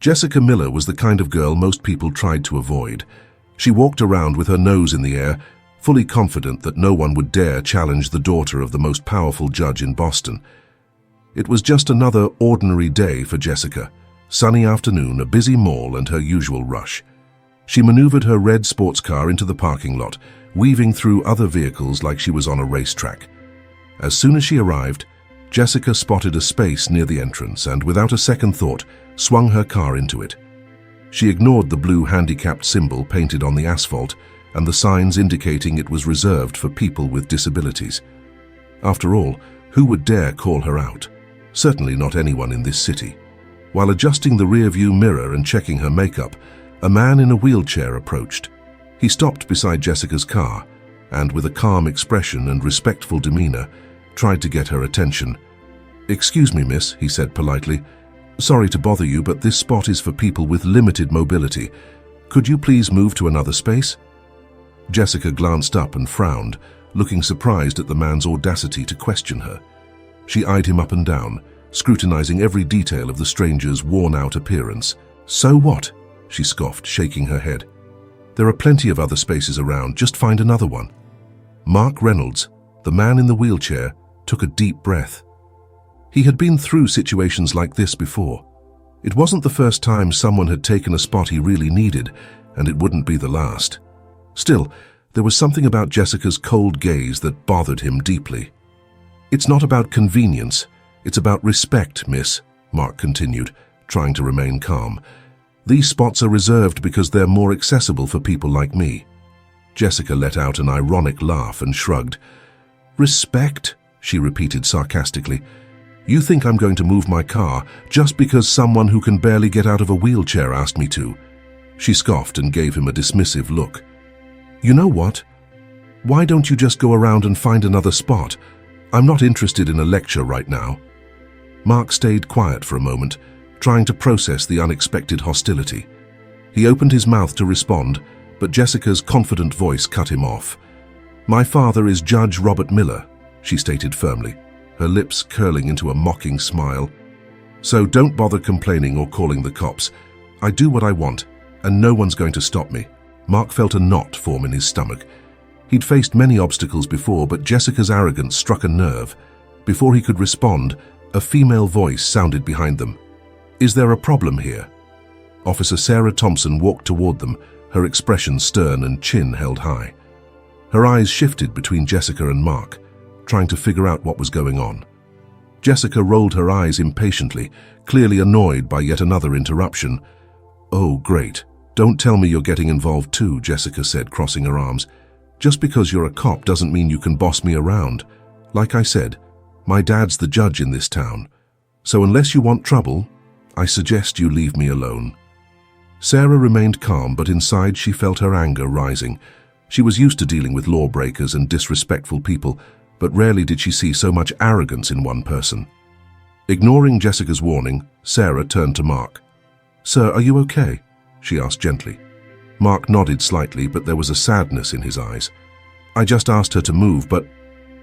Jessica Miller was the kind of girl most people tried to avoid. She walked around with her nose in the air, fully confident that no one would dare challenge the daughter of the most powerful judge in Boston. It was just another ordinary day for Jessica. Sunny afternoon, a busy mall, and her usual rush. She maneuvered her red sports car into the parking lot, weaving through other vehicles like she was on a racetrack. As soon as she arrived, Jessica spotted a space near the entrance and, without a second thought, swung her car into it. She ignored the blue handicapped symbol painted on the asphalt and the signs indicating it was reserved for people with disabilities. After all, who would dare call her out? Certainly not anyone in this city. While adjusting the rear-view mirror and checking her makeup, a man in a wheelchair approached. He stopped beside Jessica's car and, with a calm expression and respectful demeanor, tried to get her attention. "Excuse me, miss," he said politely. "Sorry to bother you, but this spot is for people with limited mobility. Could you please move to another space?" Jessica glanced up and frowned, looking surprised at the man's audacity to question her. She eyed him up and down, scrutinizing every detail of the stranger's worn-out appearance. "So what?" she scoffed, shaking her head. "There are plenty of other spaces around, just find another one." Mark Reynolds, the man in the wheelchair, took a deep breath. He had been through situations like this before. It wasn't the first time someone had taken a spot he really needed, and it wouldn't be the last. Still, there was something about Jessica's cold gaze that bothered him deeply. "It's not about convenience, it's about respect, miss," Mark continued, trying to remain calm. "These spots are reserved because they're more accessible for people like me." Jessica let out an ironic laugh and shrugged. "Respect?" she repeated sarcastically. "You think I'm going to move my car just because someone who can barely get out of a wheelchair asked me to?" She scoffed and gave him a dismissive look. "You know what? Why don't you just go around and find another spot? I'm not interested in a lecture right now." Mark stayed quiet for a moment, trying to process the unexpected hostility. He opened his mouth to respond, but Jessica's confident voice cut him off. "My father is Judge Robert Miller," she stated firmly, her lips curling into a mocking smile. "So don't bother complaining or calling the cops. I do what I want, and no one's going to stop me." Mark felt a knot form in his stomach. He'd faced many obstacles before, but Jessica's arrogance struck a nerve. Before he could respond, a female voice sounded behind them. "Is there a problem here?" Officer Sarah Thompson walked toward them, her expression stern and chin held high. Her eyes shifted between Jessica and Mark, trying to figure out what was going on. Jessica rolled her eyes impatiently, clearly annoyed by yet another interruption. "Oh, great. Don't tell me you're getting involved too," Jessica said, crossing her arms. "Just because you're a cop doesn't mean you can boss me around. Like I said, my dad's the judge in this town. So unless you want trouble, I suggest you leave me alone." Sarah remained calm, but inside she felt her anger rising. She was used to dealing with lawbreakers and disrespectful people, but rarely did she see so much arrogance in one person. Ignoring Jessica's warning, Sarah turned to Mark. "Sir, are you okay?" she asked gently. Mark nodded slightly, but there was a sadness in his eyes. "I just asked her to move, but—"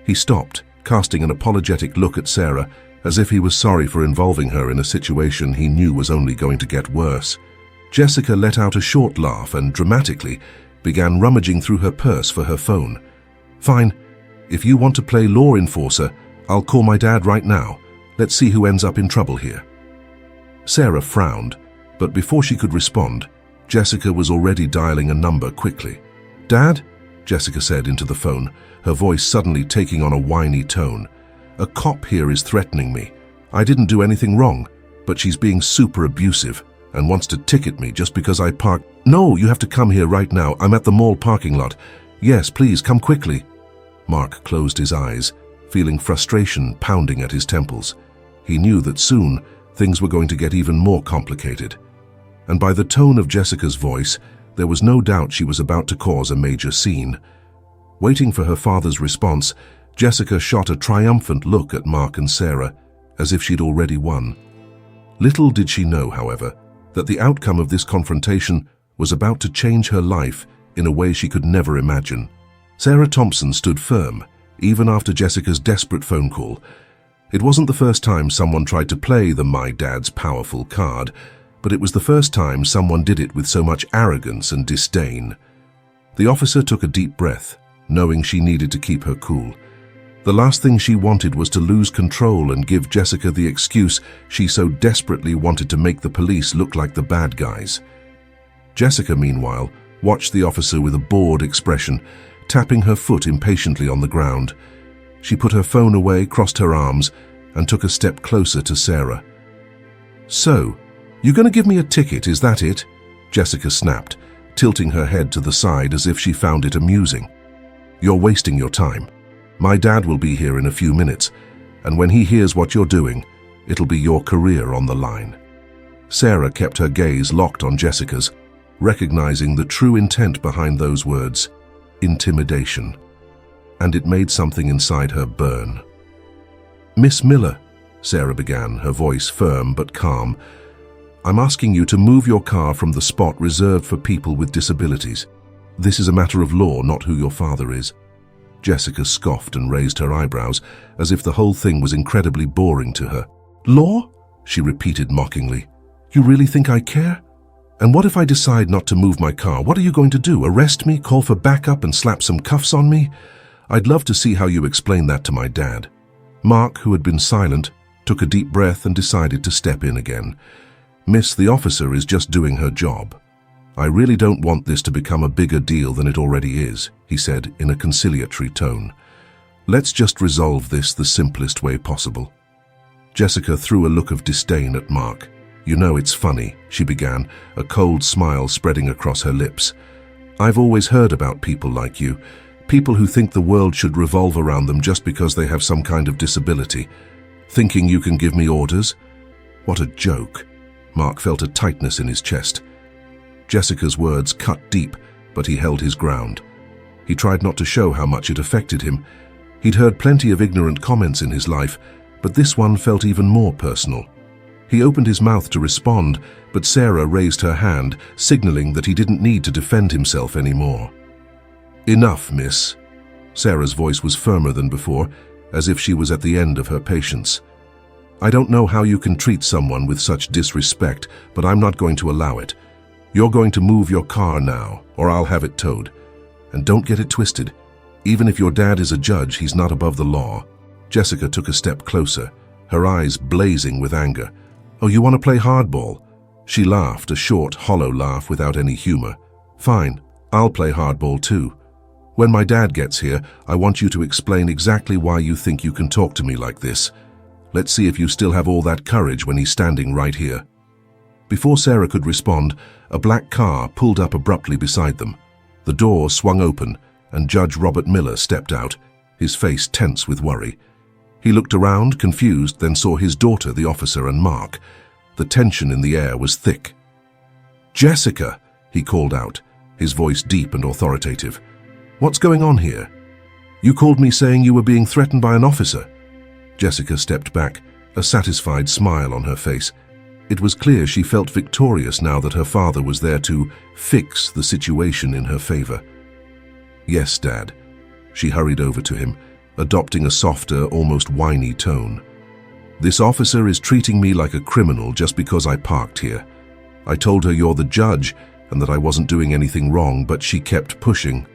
He stopped, casting an apologetic look at Sarah, as if he was sorry for involving her in a situation he knew was only going to get worse. Jessica let out a short laugh and, dramatically, began rummaging through her purse for her phone. "Fine. If you want to play law enforcer, I'll call my dad right now. Let's see who ends up in trouble here." Sarah frowned, but before she could respond, Jessica was already dialing a number quickly. "Dad?" Jessica said into the phone, her voice suddenly taking on a whiny tone. "A cop here is threatening me. I didn't do anything wrong, but she's being super abusive and wants to ticket me just because I parked—" "No, you have to come here right now. I'm at the mall parking lot. Yes, please, come quickly." Mark closed his eyes, feeling frustration pounding at his temples. He knew that soon things were going to get even more complicated. And by the tone of Jessica's voice, there was no doubt she was about to cause a major scene. Waiting for her father's response, Jessica shot a triumphant look at Mark and Sarah, as if she'd already won. Little did she know, however, that the outcome of this confrontation was about to change her life in a way she could never imagine. Sarah Thompson stood firm, even after Jessica's desperate phone call. It wasn't the first time someone tried to play the "my dad's powerful" card, but it was the first time someone did it with so much arrogance and disdain. The officer took a deep breath, knowing she needed to keep her cool. The last thing she wanted was to lose control and give Jessica the excuse she so desperately wanted to make the police look like the bad guys. Jessica, meanwhile, watched the officer with a bored expression, tapping her foot impatiently on the ground. She put her phone away, crossed her arms, and took a step closer to Sarah. "So, you're going to give me a ticket, is that it?" Jessica snapped, tilting her head to the side as if she found it amusing. "You're wasting your time. My dad will be here in a few minutes, and when he hears what you're doing, it'll be your career on the line." Sarah kept her gaze locked on Jessica's, recognizing the true intent behind those words: intimidation. And it made something inside her burn. "Miss Miller," Sarah began, her voice firm but calm, "I'm asking you to move your car from the spot reserved for people with disabilities. This is a matter of law, not who your father is." Jessica scoffed and raised her eyebrows, as if the whole thing was incredibly boring to her. "Law?" she repeated mockingly. "You really think I care? And what if I decide not to move my car? What are you going to do? Arrest me, call for backup, and slap some cuffs on me? I'd love to see how you explain that to my dad." Mark, who had been silent, took a deep breath and decided to step in again. "Miss, the officer is just doing her job. I really don't want this to become a bigger deal than it already is," he said in a conciliatory tone. "Let's just resolve this the simplest way possible." Jessica threw a look of disdain at Mark. "You know, it's funny," she began, a cold smile spreading across her lips. "I've always heard about people like you, people who think the world should revolve around them just because they have some kind of disability. Thinking you can give me orders? What a joke." Mark felt a tightness in his chest. Jessica's words cut deep, but he held his ground. He tried not to show how much it affected him. He'd heard plenty of ignorant comments in his life, but this one felt even more personal. He opened his mouth to respond, but Sarah raised her hand, signaling that he didn't need to defend himself anymore. "Enough, miss." Sarah's voice was firmer than before, as if she was at the end of her patience. "I don't know how you can treat someone with such disrespect, but I'm not going to allow it. You're going to move your car now, or I'll have it towed. And don't get it twisted. Even if your dad is a judge, he's not above the law." Jessica took a step closer, her eyes blazing with anger. "Oh, you want to play hardball?" She laughed, a short, hollow laugh without any humor. "Fine, I'll play hardball too. When my dad gets here, I want you to explain exactly why you think you can talk to me like this. Let's see if you still have all that courage when he's standing right here." Before Sarah could respond, a black car pulled up abruptly beside them. The door swung open, and Judge Robert Miller stepped out, his face tense with worry. He looked around, confused, then saw his daughter, the officer, and Mark. The tension in the air was thick. "Jessica," he called out, his voice deep and authoritative. "What's going on here? You called me saying you were being threatened by an officer." Jessica stepped back, a satisfied smile on her face. It was clear she felt victorious now that her father was there to fix the situation in her favor. "Yes, Dad." She hurried over to him, adopting a softer, almost whiny tone. "This officer is treating me like a criminal just because I parked here. I told her you're the judge and that I wasn't doing anything wrong, but she kept pushing."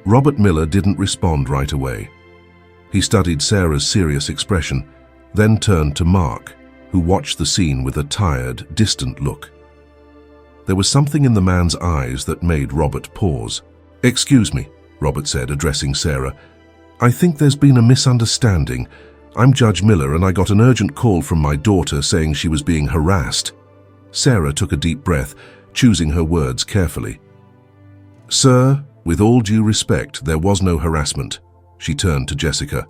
Robert Miller didn't respond right away. He studied Sarah's serious expression, then turned to Mark, who watched the scene with a tired, distant look. There was something in the man's eyes that made Robert pause. "Excuse me," Robert said, addressing Sarah. "I think there's been a misunderstanding. I'm Judge Miller, and I got an urgent call from my daughter saying she was being harassed." Sarah took a deep breath, choosing her words carefully. "Sir, with all due respect, there was no harassment." She turned to Jessica.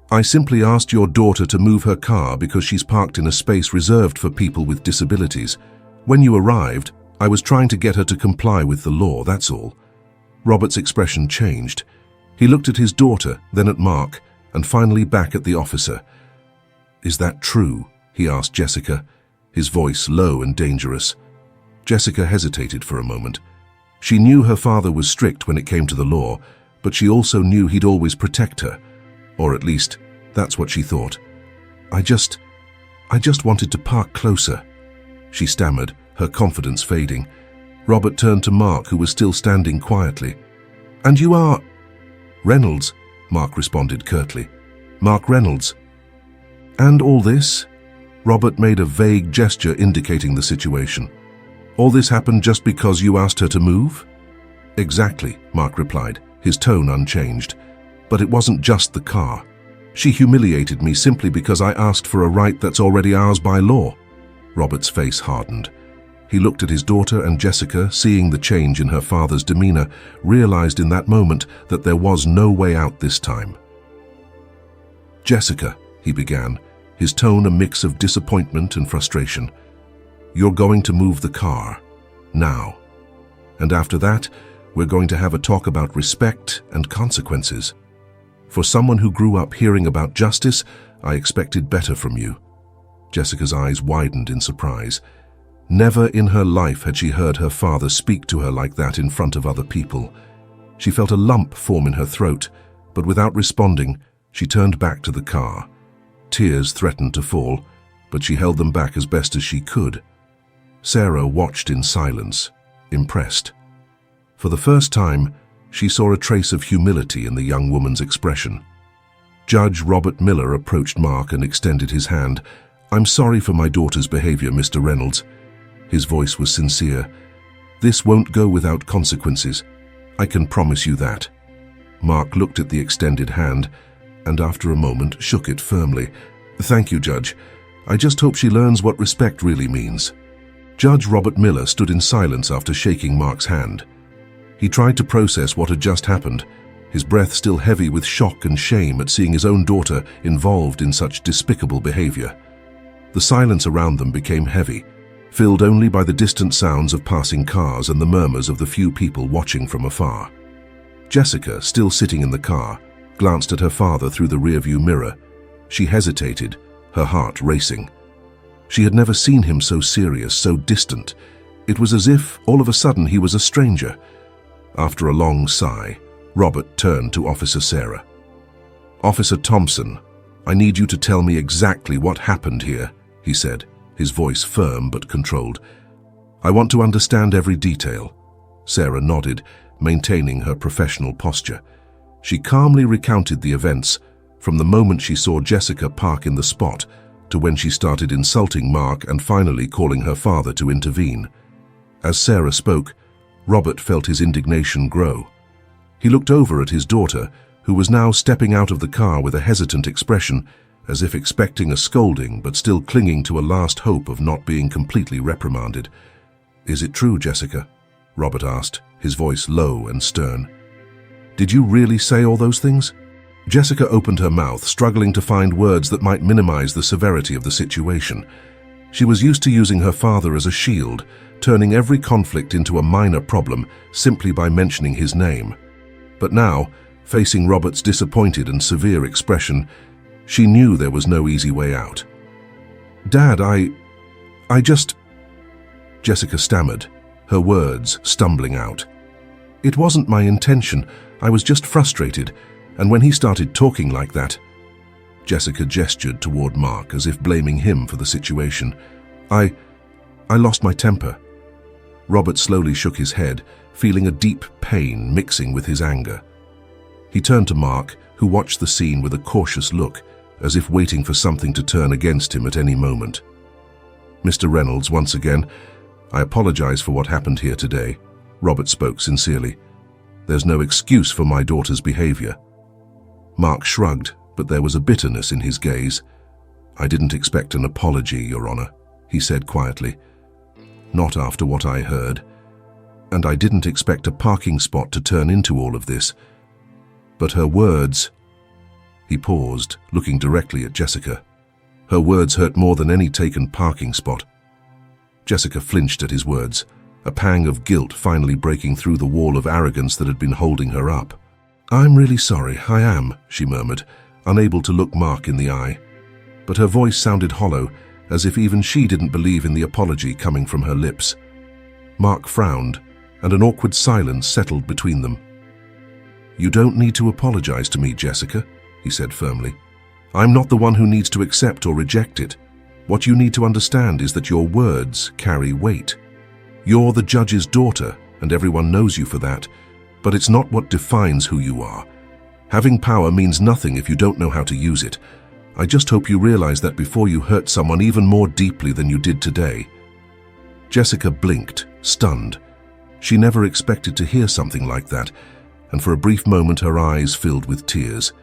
"I simply asked your daughter to move her car because she's parked in a space reserved for people with disabilities. When you arrived, I was trying to get her to comply with the law, that's all." Robert's expression changed. He looked at his daughter, then at Mark, and finally back at the officer. "Is that true?" he asked Jessica, his voice low and dangerous. Jessica hesitated for a moment. She knew her father was strict when it came to the law, but she also knew he'd always protect her. Or at least, that's what she thought. I just wanted to park closer." she stammered, her confidence fading. Robert turned to Mark, who was still standing quietly. "And you are—" "Reynolds," Mark responded curtly. "Mark Reynolds." "And all this?" Robert made a vague gesture indicating the situation. "All this happened just because you asked her to move?" "Exactly," Mark replied, his tone unchanged. "But it wasn't just the car. She humiliated me simply because I asked for a right that's already ours by law." Robert's face hardened. He looked at his daughter, and Jessica, seeing the change in her father's demeanor, realized in that moment that there was no way out this time. "Jessica," he began, his tone a mix of disappointment and frustration, "you're going to move the car. Now. And after that, we're going to have a talk about respect and consequences. For someone who grew up hearing about justice, I expected better from you." Jessica's eyes widened in surprise. Never in her life had she heard her father speak to her like that in front of other people. She felt a lump form in her throat, but without responding, she turned back to the car. Tears threatened to fall, but she held them back as best as she could. Sarah watched in silence, impressed. For the first time, she saw a trace of humility in the young woman's expression. Judge Robert Miller approached Mark and extended his hand. "I'm sorry for my daughter's behavior, Mr. Reynolds." His voice was sincere. "This won't go without consequences. I can promise you that." Mark looked at the extended hand and after a moment shook it firmly. "Thank you, Judge. I just hope she learns what respect really means." Judge Robert Miller stood in silence after shaking Mark's hand. He tried to process what had just happened, his breath still heavy with shock and shame at seeing his own daughter involved in such despicable behavior. The silence around them became heavy, filled only by the distant sounds of passing cars and the murmurs of the few people watching from afar. Jessica, still sitting in the car, glanced at her father through the rearview mirror. She hesitated, her heart racing. She had never seen him so serious, so distant. It was as if, all of a sudden, he was a stranger. After a long sigh, Robert turned to Officer Sarah. "Officer Thompson, I need you to tell me exactly what happened here," he said, his voice firm but controlled. "I want to understand every detail." Sarah nodded, maintaining her professional posture. She calmly recounted the events, from the moment she saw Jessica park in the spot to when she started insulting Mark and finally calling her father to intervene. As Sarah spoke, Robert felt his indignation grow. He looked over at his daughter, who was now stepping out of the car with a hesitant expression, as if expecting a scolding but still clinging to a last hope of not being completely reprimanded. "Is it true, Jessica?" Robert asked, his voice low and stern. "Did you really say all those things?" Jessica opened her mouth, struggling to find words that might minimize the severity of the situation. She was used to using her father as a shield, turning every conflict into a minor problem simply by mentioning his name. But now, facing Robert's disappointed and severe expression, she knew there was no easy way out. "Dad, I just—" Jessica stammered, her words stumbling out. "It wasn't my intention. I was just frustrated, and when he started talking like that—" Jessica gestured toward Mark as if blaming him for the situation. I lost my temper." Robert slowly shook his head, feeling a deep pain mixing with his anger. He turned to Mark, who watched the scene with a cautious look, as if waiting for something to turn against him at any moment. "Mr. Reynolds, once again, I apologize for what happened here today," Robert spoke sincerely. "There's no excuse for my daughter's behavior." Mark shrugged, but there was a bitterness in his gaze. "I didn't expect an apology, Your Honor," he said quietly. "Not after what I heard. And I didn't expect a parking spot to turn into all of this. But her words—" He paused, looking directly at Jessica. "Her words hurt more than any taken parking spot." Jessica flinched at his words, a pang of guilt finally breaking through the wall of arrogance that had been holding her up. "I'm really sorry, I am," she murmured, unable to look Mark in the eye. But her voice sounded hollow, as if even she didn't believe in the apology coming from her lips. Mark frowned, and an awkward silence settled between them. "You don't need to apologize to me, Jessica," he said firmly. "I'm not the one who needs to accept or reject it. What you need to understand is that your words carry weight. You're the judge's daughter, and everyone knows you for that, but it's not what defines who you are. Having power means nothing if you don't know how to use it. I just hope you realize that before you hurt someone even more deeply than you did today." Jessica blinked, stunned. She never expected to hear something like that, and for a brief moment her eyes filled with tears.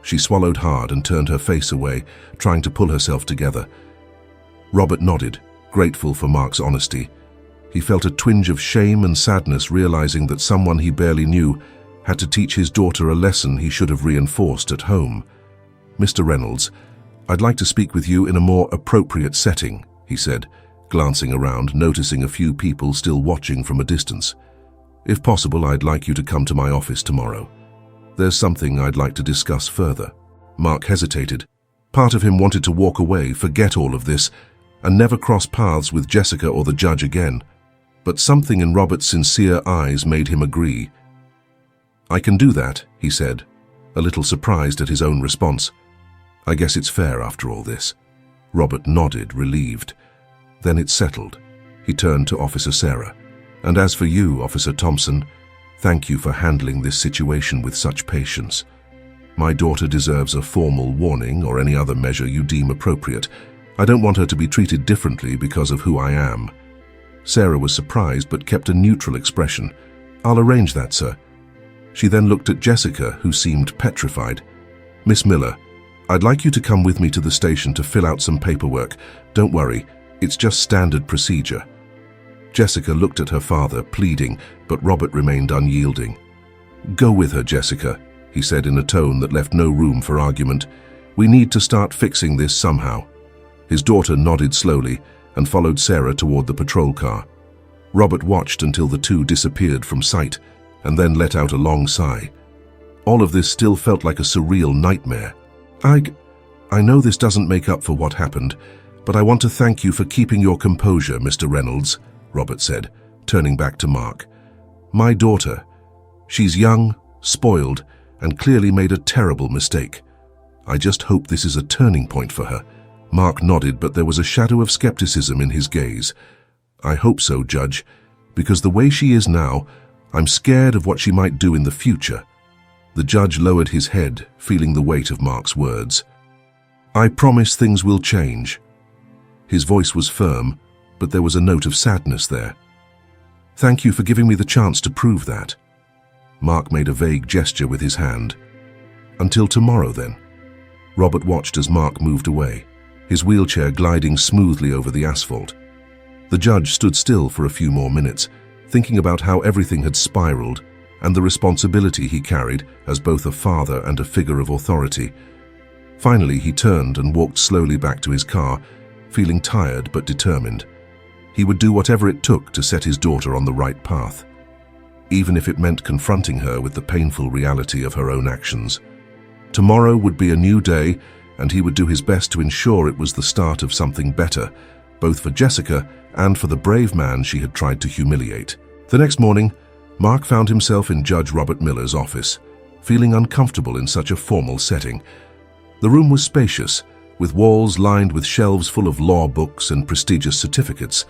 She swallowed hard and turned her face away, trying to pull herself together. Robert nodded, grateful for Mark's honesty. He felt a twinge of shame and sadness realizing that someone he barely knew had to teach his daughter a lesson he should have reinforced at home. "Mr. Reynolds, I'd like to speak with you in a more appropriate setting," he said, glancing around, noticing a few people still watching from a distance. "If possible, I'd like you to come to my office tomorrow. There's something I'd like to discuss further." Mark hesitated. Part of him wanted to walk away, forget all of this, and never cross paths with Jessica or the judge again. But something in Robert's sincere eyes made him agree. "I can do that," he said, a little surprised at his own response. "I guess it's fair after all this." Robert nodded, relieved. Then it settled. He turned to Officer Sarah. "And as for you, Officer Thompson, thank you for handling this situation with such patience. My daughter deserves a formal warning or any other measure you deem appropriate. I don't want her to be treated differently because of who I am." Sarah was surprised but kept a neutral expression. "I'll arrange that, sir." She then looked at Jessica, who seemed petrified. "Miss Miller, I'd like you to come with me to the station to fill out some paperwork. Don't worry, it's just standard procedure." Jessica looked at her father, pleading, but Robert remained unyielding. "Go with her, Jessica," he said in a tone that left no room for argument. "We need to start fixing this somehow." His daughter nodded slowly and followed Sarah toward the patrol car. Robert watched until the two disappeared from sight and then let out a long sigh. All of this still felt like a surreal nightmare. I know this doesn't make up for what happened, but I want to thank you for keeping your composure, Mr. Reynolds," Robert said, turning back to Mark. "My daughter, she's young, spoiled, and clearly made a terrible mistake. I just hope this is a turning point for her." Mark nodded, but there was a shadow of skepticism in his gaze. "I hope so, Judge, because the way she is now, I'm scared of what she might do in the future." The judge lowered his head, feeling the weight of Mark's words. "I promise things will change." His voice was firm, but there was a note of sadness there. "Thank you for giving me the chance to prove that." Mark made a vague gesture with his hand. "Until tomorrow, then." Robert watched as Mark moved away, his wheelchair gliding smoothly over the asphalt. The judge stood still for a few more minutes, thinking about how everything had spiraled and the responsibility he carried as both a father and a figure of authority. Finally, he turned and walked slowly back to his car, feeling tired but determined. He would do whatever it took to set his daughter on the right path, even if it meant confronting her with the painful reality of her own actions. Tomorrow would be a new day, and he would do his best to ensure it was the start of something better, both for Jessica and for the brave man she had tried to humiliate. The next morning, Mark found himself in Judge Robert Miller's office, feeling uncomfortable in such a formal setting. The room was spacious, with walls lined with shelves full of law books and prestigious certificates.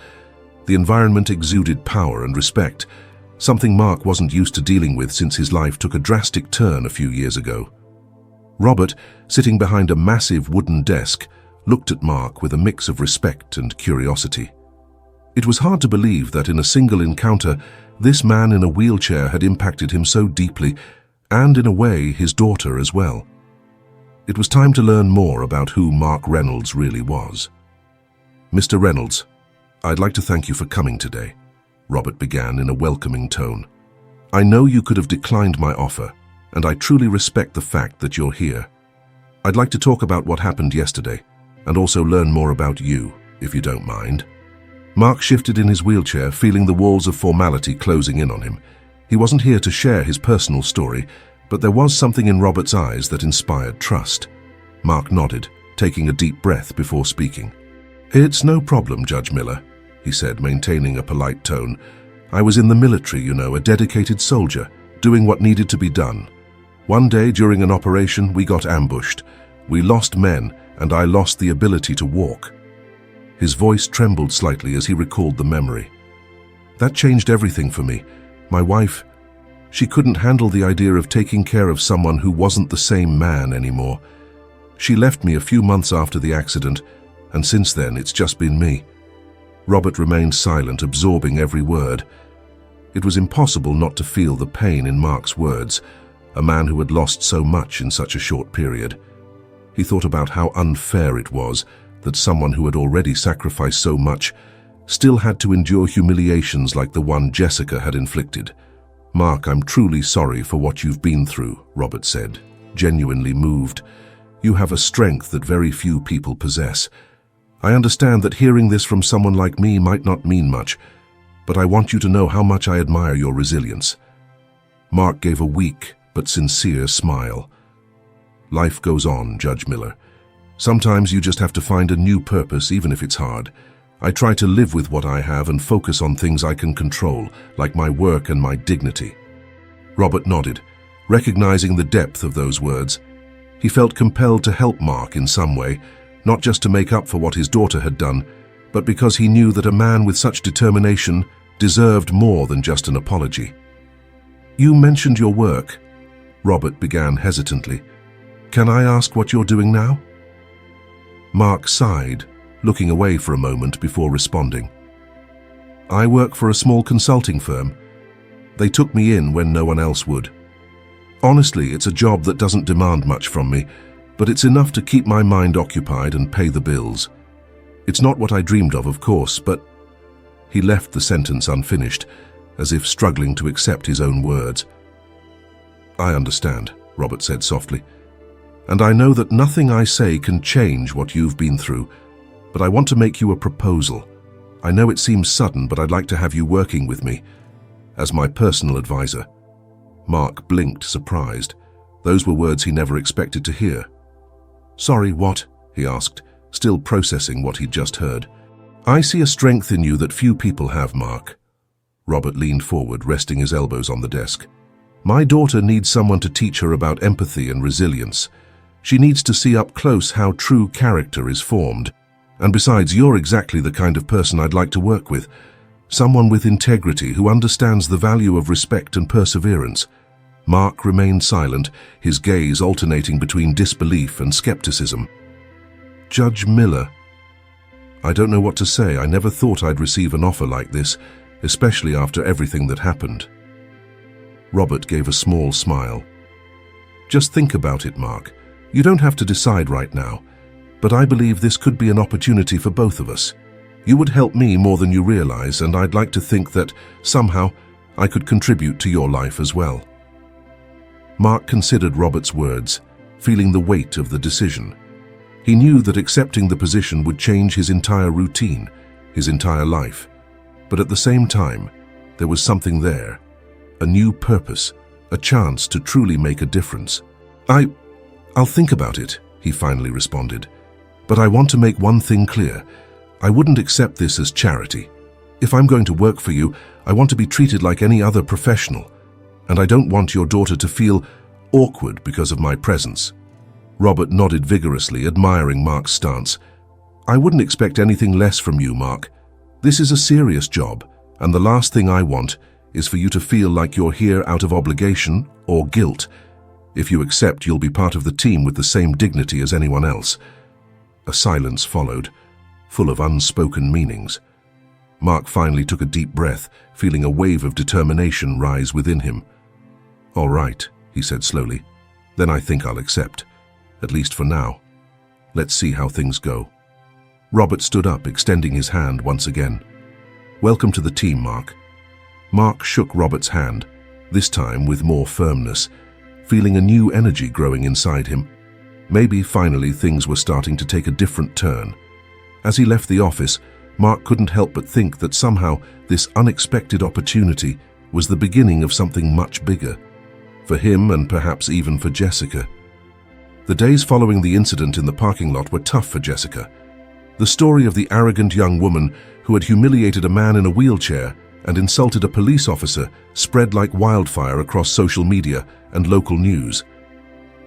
The environment exuded power and respect, something Mark wasn't used to dealing with since his life took a drastic turn a few years ago. Robert, sitting behind a massive wooden desk, looked at Mark with a mix of respect and curiosity. It was hard to believe that in a single encounter, this man in a wheelchair had impacted him so deeply, and in a way, his daughter as well. It was time to learn more about who Mark Reynolds really was. "Mr. Reynolds, I'd like to thank you for coming today," Robert began in a welcoming tone. "I know you could have declined my offer, and I truly respect the fact that you're here. I'd like to talk about what happened yesterday, and also learn more about you, if you don't mind." Mark shifted in his wheelchair, feeling the walls of formality closing in on him. He wasn't here to share his personal story, but there was something in Robert's eyes that inspired trust. Mark nodded, taking a deep breath before speaking. "It's no problem, Judge Miller," he said, maintaining a polite tone. "I was in the military, you know, a dedicated soldier, doing what needed to be done. One day during an operation, we got ambushed. We lost men, and I lost the ability to walk. His voice trembled slightly as he recalled the memory. That changed everything for me. My wife, she couldn't handle the idea of taking care of someone who wasn't the same man anymore. She left me a few months after the accident, and since then it's just been me. Robert remained silent, absorbing every word. It was impossible not to feel the pain in Mark's words, a man who had lost so much in such a short period. He thought about how unfair it was that someone who had already sacrificed so much still had to endure humiliations like the one Jessica had inflicted. "Mark, I'm truly sorry for what you've been through," Robert said, genuinely moved. "You have a strength that very few people possess. I understand that hearing this from someone like me might not mean much, but I want you to know how much I admire your resilience." Mark gave a weak but sincere smile. "Life goes on, Judge Miller. Sometimes you just have to find a new purpose, even if it's hard. I try to live with what I have and focus on things I can control, like my work and my dignity." Robert nodded, recognizing the depth of those words. He felt compelled to help Mark in some way, not just to make up for what his daughter had done, but because he knew that a man with such determination deserved more than just an apology. "You mentioned your work," Robert began hesitantly. "Can I ask what you're doing now?" Mark sighed, looking away for a moment before responding. "I work for a small consulting firm. They took me in when no one else would. Honestly, it's a job that doesn't demand much from me, but it's enough to keep my mind occupied and pay the bills. It's not what I dreamed of course, but—" He left the sentence unfinished, as if struggling to accept his own words. "I understand," Robert said softly. "And I know that nothing I say can change what you've been through, but I want to make you a proposal. I know it seems sudden, but I'd like to have you working with me as my personal advisor." Mark blinked, surprised. Those were words he never expected to hear. "Sorry, what?" he asked, still processing what he'd just heard. "I see a strength in you that few people have, Mark." Robert leaned forward, resting his elbows on the desk. "My daughter needs someone to teach her about empathy and resilience. She needs to see up close how true character is formed. And besides, you're exactly the kind of person I'd like to work with. Someone with integrity who understands the value of respect and perseverance." Mark remained silent, his gaze alternating between disbelief and skepticism. "Judge Miller, I don't know what to say. I never thought I'd receive an offer like this, especially after everything that happened." Robert gave a small smile. "Just think about it, Mark. You don't have to decide right now, but I believe this could be an opportunity for both of us. You would help me more than you realize, and I'd like to think that, somehow, I could contribute to your life as well." Mark considered Robert's words, feeling the weight of the decision. He knew that accepting the position would change his entire routine, his entire life. But at the same time, there was something there, a new purpose, a chance to truly make a difference. I'll think about it," he finally responded. "But I want to make one thing clear. I wouldn't accept this as charity. If I'm going to work for you, I want to be treated like any other professional. And I don't want your daughter to feel awkward because of my presence." Robert nodded vigorously, admiring Mark's stance. "I wouldn't expect anything less from you, Mark. This is a serious job, and the last thing I want is for you to feel like you're here out of obligation or guilt. If you accept, you'll be part of the team with the same dignity as anyone else." A silence followed, full of unspoken meanings. Mark finally took a deep breath, feeling a wave of determination rise within him. "All right," he said slowly. "Then I think I'll accept. At least for now. Let's see how things go." Robert stood up, extending his hand once again. "Welcome to the team, Mark." Mark shook Robert's hand, this time with more firmness, feeling a new energy growing inside him. Maybe finally things were starting to take a different turn. As he left the office, Mark couldn't help but think that somehow this unexpected opportunity was the beginning of something much bigger, for him and perhaps even for Jessica. The days following the incident in the parking lot were tough for Jessica. The story of the arrogant young woman who had humiliated a man in a wheelchair and insulted a police officer spread like wildfire across social media and local news.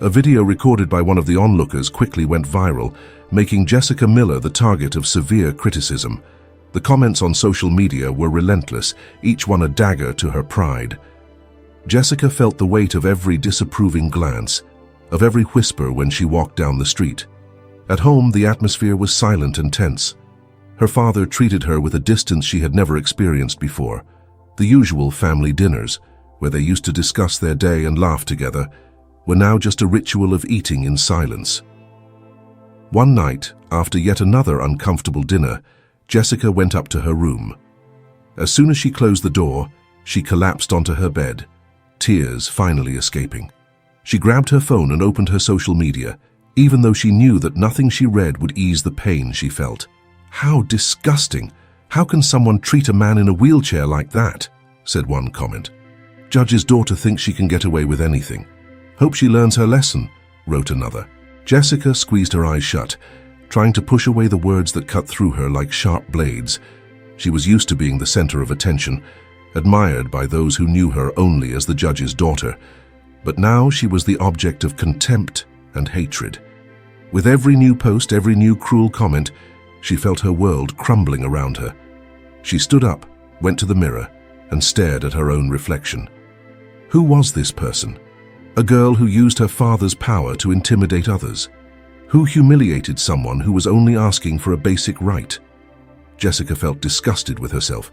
A video recorded by one of the onlookers quickly went viral, making Jessica Miller the target of severe criticism. The comments on social media were relentless, each one a dagger to her pride. Jessica felt the weight of every disapproving glance, of every whisper when she walked down the street. At home, the atmosphere was silent and tense. Her father treated her with a distance she had never experienced before. The usual family dinners, where they used to discuss their day and laugh together, were now just a ritual of eating in silence. One night, after yet another uncomfortable dinner, Jessica went up to her room. As soon as she closed the door, she collapsed onto her bed, tears finally escaping. She grabbed her phone and opened her social media, even though she knew that nothing she read would ease the pain she felt. "How disgusting! How can someone treat a man in a wheelchair like that?" said one comment. "Judge's daughter thinks she can get away with anything. Hope she learns her lesson," wrote another. Jessica squeezed her eyes shut, trying to push away the words that cut through her like sharp blades. She was used to being the center of attention, admired by those who knew her only as the judge's daughter. But now she was the object of contempt and hatred. With every new post, every new cruel comment, she felt her world crumbling around her. She stood up, went to the mirror, and stared at her own reflection. Who was this person? A girl who used her father's power to intimidate others. Who humiliated someone who was only asking for a basic right? Jessica felt disgusted with herself.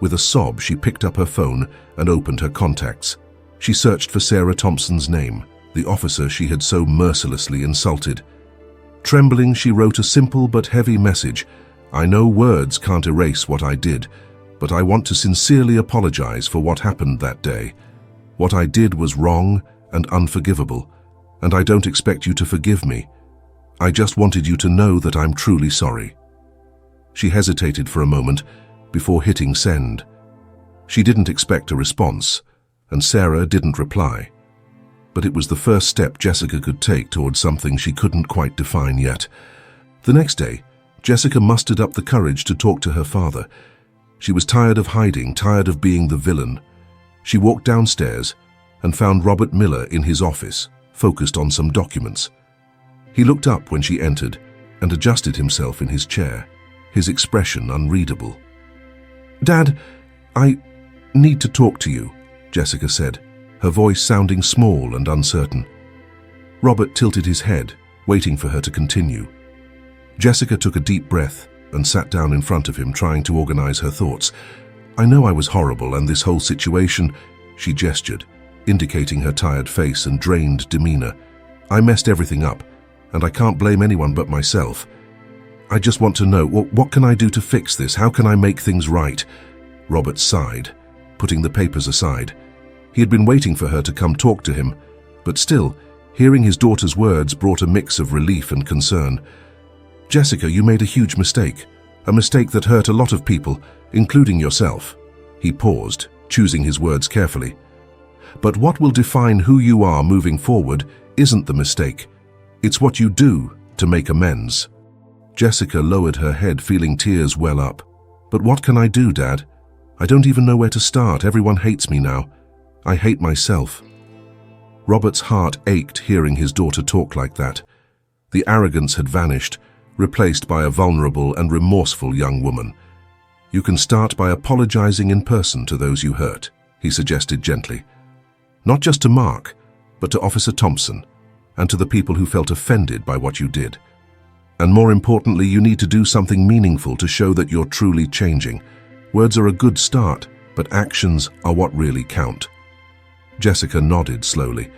With a sob, she picked up her phone and opened her contacts. She searched for Sarah Thompson's name, the officer she had so mercilessly insulted. Trembling, she wrote a simple but heavy message. "I know words can't erase what I did, but I want to sincerely apologize for what happened that day. What I did was wrong and unforgivable, and I don't expect you to forgive me. I just wanted you to know that I'm truly sorry." She hesitated for a moment before hitting send. She didn't expect a response, and Sarah didn't reply. But it was the first step Jessica could take towards something she couldn't quite define yet. The next day, Jessica mustered up the courage to talk to her father. She was tired of hiding, tired of being the villain. She walked downstairs and found Robert Miller in his office, focused on some documents. He looked up when she entered and adjusted himself in his chair, his expression unreadable. "Dad, I need to talk to you," Jessica said, her voice sounding small and uncertain. Robert tilted his head, waiting for her to continue. Jessica took a deep breath and sat down in front of him, trying to organize her thoughts. "I know I was horrible, and this whole situation," she gestured, indicating her tired face and drained demeanor. "I messed everything up, and I can't blame anyone but myself. I just want to know, what can I do to fix this? How can I make things right?" Robert sighed, putting the papers aside. He had been waiting for her to come talk to him, but still, hearing his daughter's words brought a mix of relief and concern. "Jessica, you made a huge mistake. A mistake that hurt a lot of people, including yourself." He paused, choosing his words carefully. "But what will define who you are moving forward isn't the mistake. It's what you do to make amends." Jessica lowered her head, feeling tears well up. "But what can I do, Dad? I don't even know where to start. Everyone hates me now. I hate myself." Robert's heart ached hearing his daughter talk like that. The arrogance had vanished, replaced by a vulnerable and remorseful young woman. "You can start by apologizing in person to those you hurt," he suggested gently. "Not just to Mark, but to Officer Thompson, and to the people who felt offended by what you did. And more importantly, you need to do something meaningful to show that you're truly changing. Words are a good start, but actions are what really count." Jessica nodded slowly.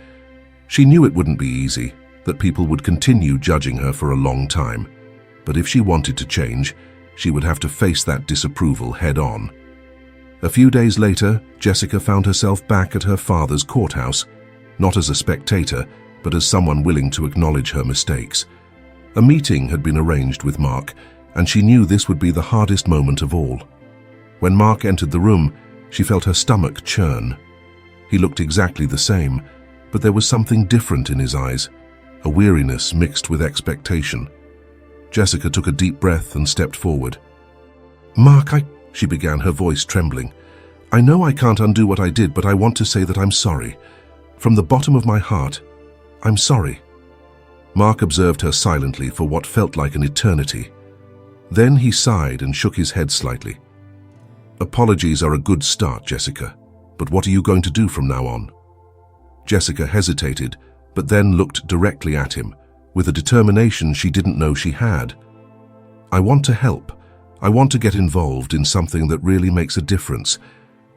She knew it wouldn't be easy, that people would continue judging her for a long time. But if she wanted to change, she would have to face that disapproval head-on. A few days later, Jessica found herself back at her father's courthouse, not as a spectator, but as someone willing to acknowledge her mistakes. A meeting had been arranged with Mark, and she knew this would be the hardest moment of all. When Mark entered the room, she felt her stomach churn. He looked exactly the same, but there was something different in his eyes, a weariness mixed with expectation. Jessica took a deep breath and stepped forward. "Mark, she began, her voice trembling. "I know I can't undo what I did, but I want to say that I'm sorry. From the bottom of my heart. I'm sorry. Mark observed her silently for what felt like an eternity. Then he sighed and shook his head slightly. Apologies are a good start, Jessica, but what are you going to do from now on? Jessica hesitated, but then looked directly at him, with a determination she didn't know she had. I want to help. I want to get involved in something that really makes a difference.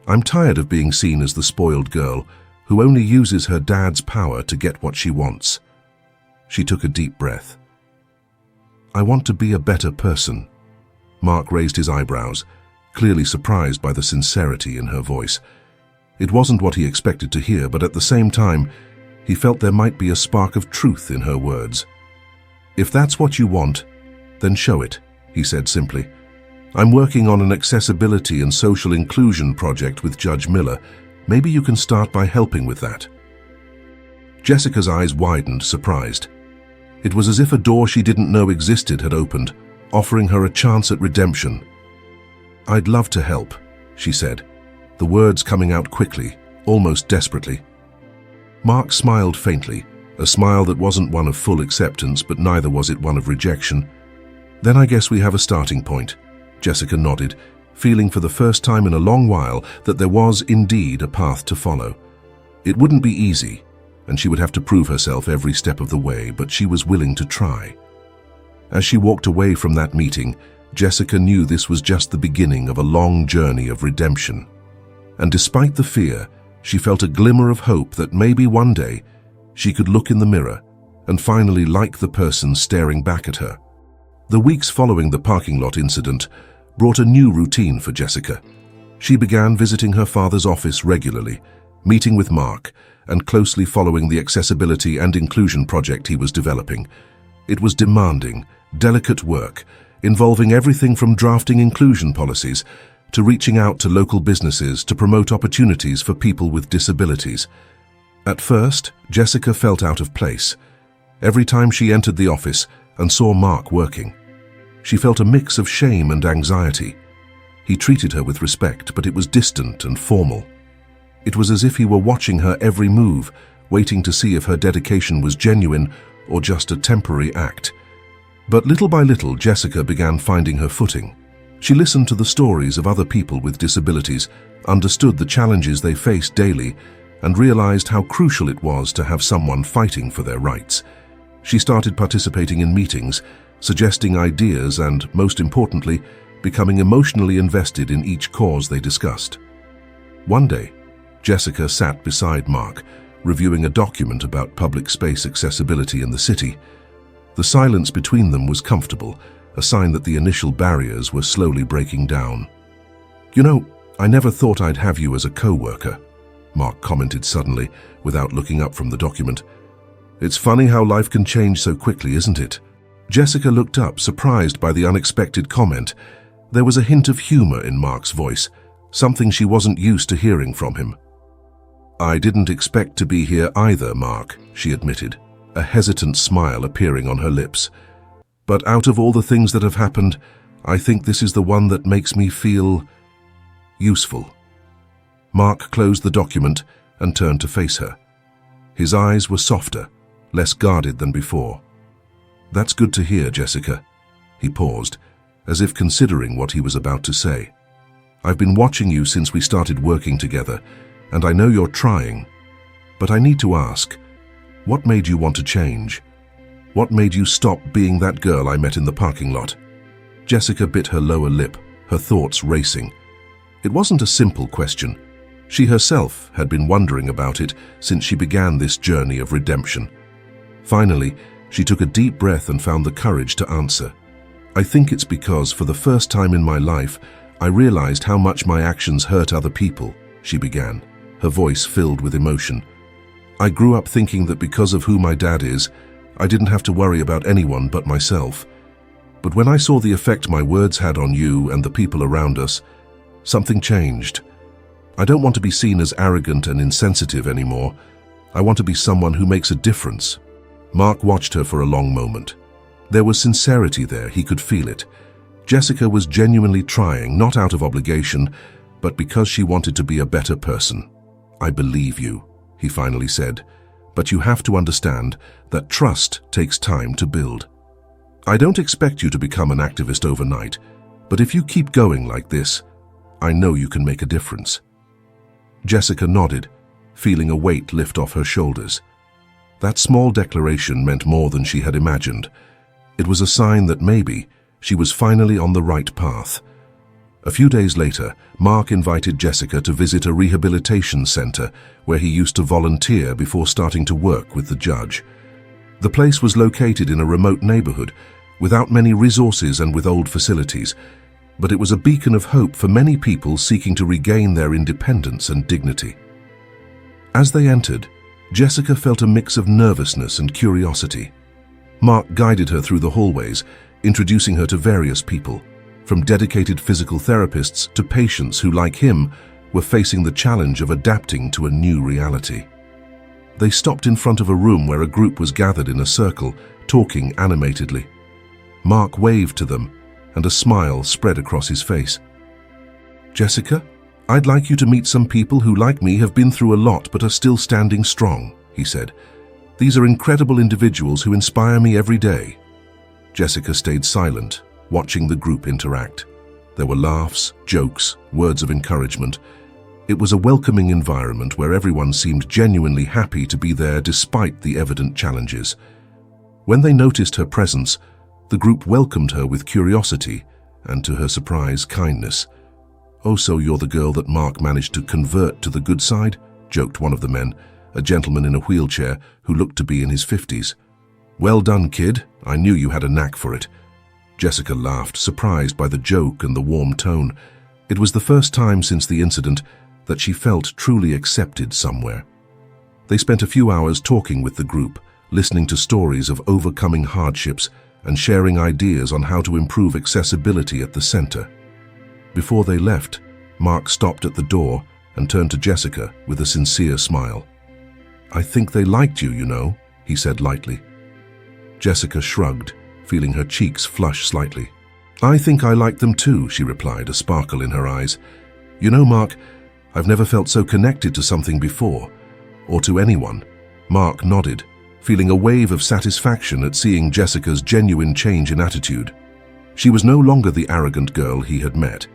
I'm tired of being seen as the spoiled girl who only uses her dad's power to get what she wants. She took a deep breath. I want to be a better person. Mark raised his eyebrows, clearly surprised by the sincerity in her voice. It wasn't what he expected to hear, but at the same time, he felt there might be a spark of truth in her words. If that's what you want, then show it, he said simply. I'm working on an accessibility and social inclusion project with Judge Miller. Maybe you can start by helping with that. Jessica's eyes widened, surprised. It was as if a door she didn't know existed had opened, offering her a chance at redemption. I'd love to help, she said, the words coming out quickly, almost desperately. Mark smiled faintly, a smile that wasn't one of full acceptance, but neither was it one of rejection. Then I guess we have a starting point. Jessica nodded, feeling for the first time in a long while that there was indeed a path to follow. It wouldn't be easy, and she would have to prove herself every step of the way, but she was willing to try. As she walked away from that meeting, Jessica knew this was just the beginning of a long journey of redemption. And despite the fear, she felt a glimmer of hope that maybe one day she could look in the mirror and finally like the person staring back at her. The weeks following the parking lot incident brought a new routine for Jessica. She began visiting her father's office regularly, meeting with Mark, and closely following the accessibility and inclusion project he was developing. It was demanding, delicate work, involving everything from drafting inclusion policies to reaching out to local businesses to promote opportunities for people with disabilities. At first, Jessica felt out of place. Every time she entered the office and saw Mark working, she felt a mix of shame and anxiety. He treated her with respect, but it was distant and formal. It was as if he were watching her every move, waiting to see if her dedication was genuine or just a temporary act. But little by little, Jessica began finding her footing. She listened to the stories of other people with disabilities, understood the challenges they faced daily, and realized how crucial it was to have someone fighting for their rights. She started participating in meetings, suggesting ideas and, most importantly, becoming emotionally invested in each cause they discussed. One day, Jessica sat beside Mark, reviewing a document about public space accessibility in the city. The silence between them was comfortable, a sign that the initial barriers were slowly breaking down. You know, I never thought I'd have you as a co-worker, Mark commented suddenly, without looking up from the document. It's funny how life can change so quickly, isn't it? Jessica looked up, surprised by the unexpected comment. There was a hint of humor in Mark's voice, something she wasn't used to hearing from him. I didn't expect to be here either, Mark, she admitted, a hesitant smile appearing on her lips. But out of all the things that have happened, I think this is the one that makes me feel useful. Mark closed the document and turned to face her. His eyes were softer, less guarded than before. That's good to hear, Jessica. He paused, as if considering what he was about to say. I've been watching you since we started working together, and I know you're trying. But I need to ask, what made you want to change? What made you stop being that girl I met in the parking lot? Jessica bit her lower lip, her thoughts racing. It wasn't a simple question. She herself had been wondering about it since she began this journey of redemption. Finally, she took a deep breath and found the courage to answer. I think it's because, for the first time in my life, I realized how much my actions hurt other people, she began, her voice filled with emotion. I grew up thinking that because of who my dad is, I didn't have to worry about anyone but myself. But when I saw the effect my words had on you and the people around us, something changed. I don't want to be seen as arrogant and insensitive anymore. I want to be someone who makes a difference. Mark watched her for a long moment. There was sincerity there, he could feel it. Jessica was genuinely trying, not out of obligation, but because she wanted to be a better person. I believe you, he finally said, but you have to understand that trust takes time to build. I don't expect you to become an activist overnight, but if you keep going like this, I know you can make a difference." Jessica nodded, feeling a weight lift off her shoulders. That small declaration meant more than she had imagined. It was a sign that maybe she was finally on the right path. A few days later, Mark invited Jessica to visit a rehabilitation center where he used to volunteer before starting to work with the judge. The place was located in a remote neighborhood, without many resources and with old facilities, but it was a beacon of hope for many people seeking to regain their independence and dignity. As they entered, Jessica felt a mix of nervousness and curiosity. Mark guided her through the hallways, introducing her to various people, from dedicated physical therapists to patients who, like him, were facing the challenge of adapting to a new reality. They stopped in front of a room where a group was gathered in a circle, talking animatedly. Mark waved to them, and a smile spread across his face. "Jessica, I'd like you to meet some people who, like me, have been through a lot but are still standing strong," he said. "These are incredible individuals who inspire me every day." Jessica stayed silent, watching the group interact. There were laughs, jokes, words of encouragement. It was a welcoming environment where everyone seemed genuinely happy to be there despite the evident challenges. When they noticed her presence, the group welcomed her with curiosity and, to her surprise, kindness. "Oh, so you're the girl that Mark managed to convert to the good side?" joked one of the men, a gentleman in a wheelchair who looked to be in his 50s. "Well done, kid. I knew you had a knack for it." Jessica laughed, surprised by the joke and the warm tone. It was the first time since the incident that she felt truly accepted somewhere. They spent a few hours talking with the group, listening to stories of overcoming hardships and sharing ideas on how to improve accessibility at the center. Before they left, Mark stopped at the door and turned to Jessica with a sincere smile. "I think they liked you, you know," he said lightly. Jessica shrugged, feeling her cheeks flush slightly. "I think I liked them too," she replied, a sparkle in her eyes. "You know, Mark, I've never felt so connected to something before, or to anyone." Mark nodded, feeling a wave of satisfaction at seeing Jessica's genuine change in attitude. She was no longer the arrogant girl he had met.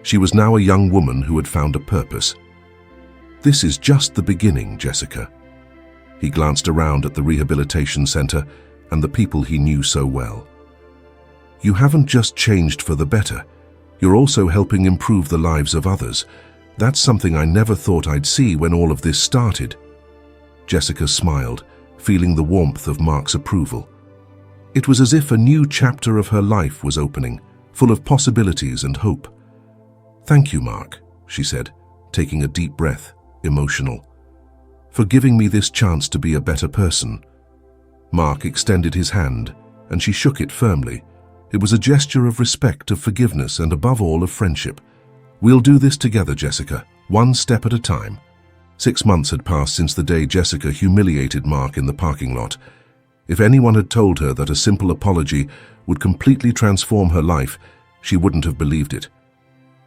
She was now a young woman who had found a purpose. "This is just the beginning, Jessica." He glanced around at the rehabilitation center and the people he knew so well. "You haven't just changed for the better. You're also helping improve the lives of others. That's something I never thought I'd see when all of this started." Jessica smiled, feeling the warmth of Mark's approval. It was as if a new chapter of her life was opening, full of possibilities and hope. "Thank you, Mark," she said, taking a deep breath, emotional, "for giving me this chance to be a better person." Mark extended his hand, and she shook it firmly. It was a gesture of respect, of forgiveness, and above all, of friendship. "We'll do this together, Jessica, one step at a time." 6 months had passed since the day Jessica humiliated Mark in the parking lot. If anyone had told her that a simple apology would completely transform her life, she wouldn't have believed it.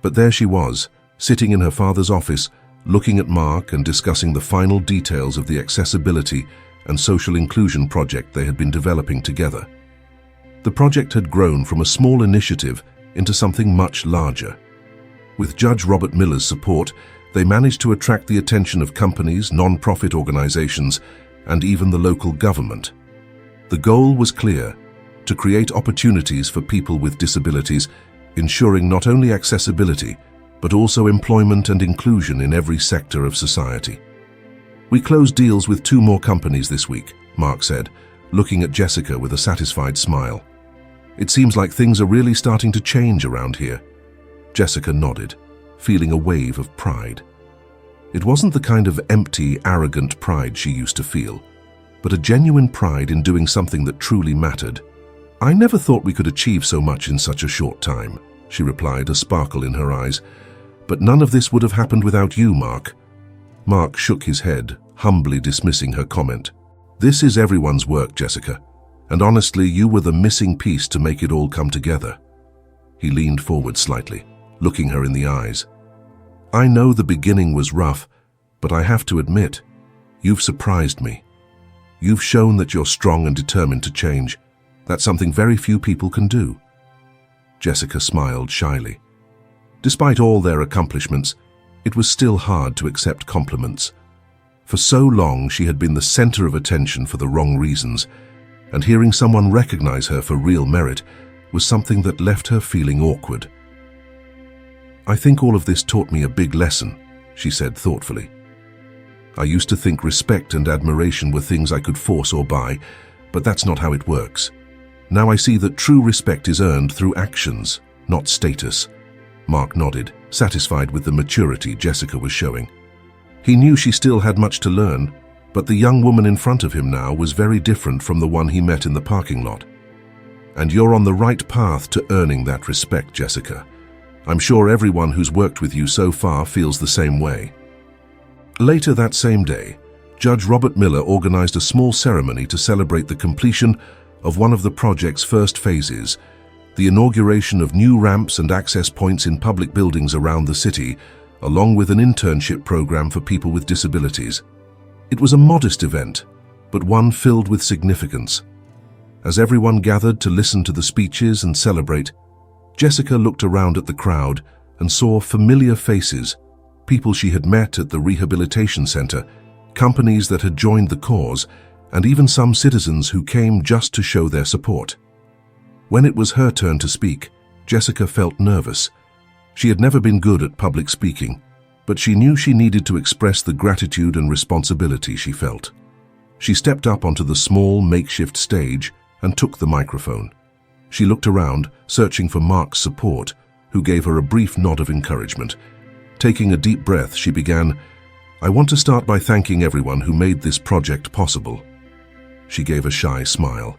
But there she was, sitting in her father's office, looking at Mark and discussing the final details of the accessibility and social inclusion project they had been developing together. The project had grown from a small initiative into something much larger. With Judge Robert Miller's support, they managed to attract the attention of companies, non-profit organizations, and even the local government. The goal was clear: to create opportunities for people with disabilities, ensuring not only accessibility, but also employment and inclusion in every sector of society. "We closed deals with 2 more companies this week," Mark said, looking at Jessica with a satisfied smile. "It seems like things are really starting to change around here." Jessica nodded, feeling a wave of pride. It wasn't the kind of empty, arrogant pride she used to feel, but a genuine pride in doing something that truly mattered. "I never thought we could achieve so much in such a short time," she replied, a sparkle in her eyes. "But none of this would have happened without you, Mark." Mark shook his head, humbly dismissing her comment. "This is everyone's work, Jessica, and honestly, you were the missing piece to make it all come together." He leaned forward slightly, looking her in the eyes. "I know the beginning was rough, but I have to admit, you've surprised me. You've shown that you're strong and determined to change. That's something very few people can do." Jessica smiled shyly. Despite all their accomplishments, it was still hard to accept compliments. For so long, she had been the center of attention for the wrong reasons, and hearing someone recognize her for real merit was something that left her feeling awkward. "I think all of this taught me a big lesson," she said thoughtfully. "I used to think respect and admiration were things I could force or buy, but that's not how it works. Now I see that true respect is earned through actions, not status." Mark nodded, satisfied with the maturity Jessica was showing. He knew she still had much to learn, but the young woman in front of him now was very different from the one he met in the parking lot. "And you're on the right path to earning that respect, Jessica. I'm sure everyone who's worked with you so far feels the same way." Later that same day, Judge Robert Miller organized a small ceremony to celebrate the completion of one of the project's first phases, the inauguration of new ramps and access points in public buildings around the city, along with an internship program for people with disabilities. It was a modest event, but one filled with significance. As everyone gathered to listen to the speeches and celebrate, Jessica looked around at the crowd and saw familiar faces, people she had met at the rehabilitation center, companies that had joined the cause, and even some citizens who came just to show their support. When it was her turn to speak, Jessica felt nervous. She had never been good at public speaking, but she knew she needed to express the gratitude and responsibility she felt. She stepped up onto the small makeshift stage and took the microphone. She looked around, searching for Mark's support, who gave her a brief nod of encouragement. Taking a deep breath, she began, "I want to start by thanking everyone who made this project possible." She gave a shy smile.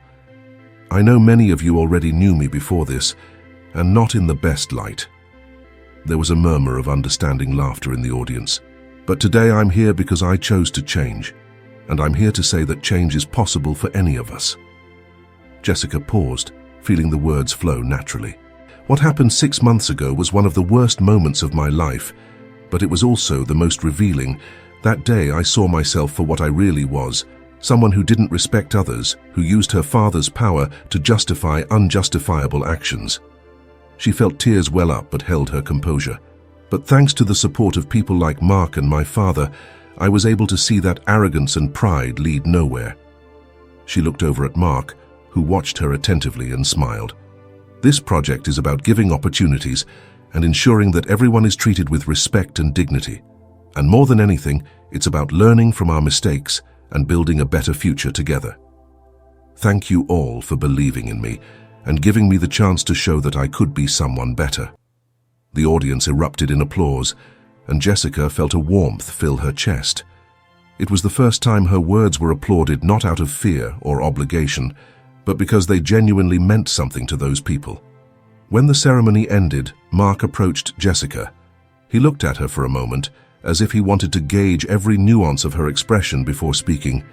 "I know many of you already knew me before this, and not in the best light." There was a murmur of understanding laughter in the audience. "But today I'm here because I chose to change, and I'm here to say that change is possible for any of us." Jessica paused, feeling the words flow naturally. "What happened 6 months ago was one of the worst moments of my life, but it was also the most revealing. That day I saw myself for what I really was, someone who didn't respect others, who used her father's power to justify unjustifiable actions." She felt tears well up but held her composure. "But thanks to the support of people like Mark and my father, I was able to see that arrogance and pride lead nowhere." She looked over at Mark, who watched her attentively and smiled. "This project is about giving opportunities and ensuring that everyone is treated with respect and dignity. And more than anything, it's about learning from our mistakes and building a better future together. Thank you all for believing in me and giving me the chance to show that I could be someone better." The audience erupted in applause, and Jessica felt a warmth fill her chest. It was the first time her words were applauded not out of fear or obligation, but because they genuinely meant something to those people. When the ceremony ended, Mark approached Jessica. He looked at her for a moment, as if he wanted to gauge every nuance of her expression before speaking.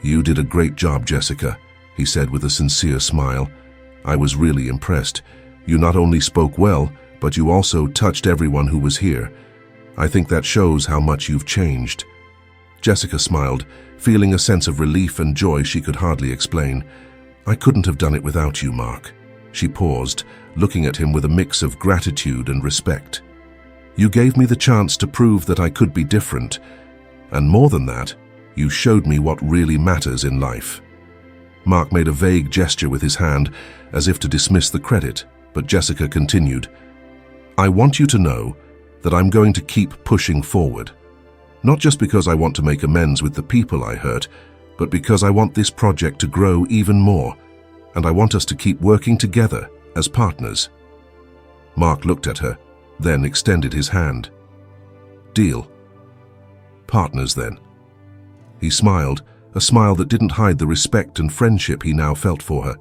"You did a great job, Jessica," he said with a sincere smile. "I was really impressed. You not only spoke well, but you also touched everyone who was here. I think that shows how much you've changed." Jessica smiled, feeling a sense of relief and joy she could hardly explain. "I couldn't have done it without you, Mark." She paused, looking at him with a mix of gratitude and respect. "You gave me the chance to prove that I could be different, and more than that, you showed me what really matters in life." Mark made a vague gesture with his hand, as if to dismiss the credit, but Jessica continued, "I want you to know that I'm going to keep pushing forward. Not just because I want to make amends with the people I hurt, but because I want this project to grow even more, and I want us to keep working together as partners." Mark looked at her, then extended his hand. "Deal. Partners, then." He smiled, a smile that didn't hide the respect and friendship he now felt for her.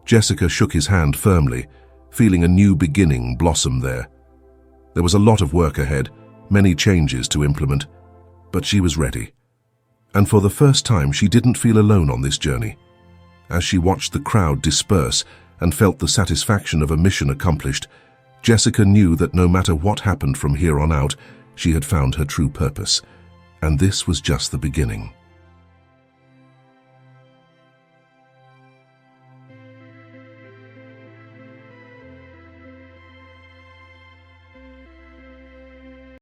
Jessica shook his hand firmly, feeling a new beginning blossom there. There was a lot of work ahead, many changes to implement, but she was ready. And for the first time, she didn't feel alone on this journey. As she watched the crowd disperse and felt the satisfaction of a mission accomplished, Jessica knew that no matter what happened from here on out, she had found her true purpose. And this was just the beginning.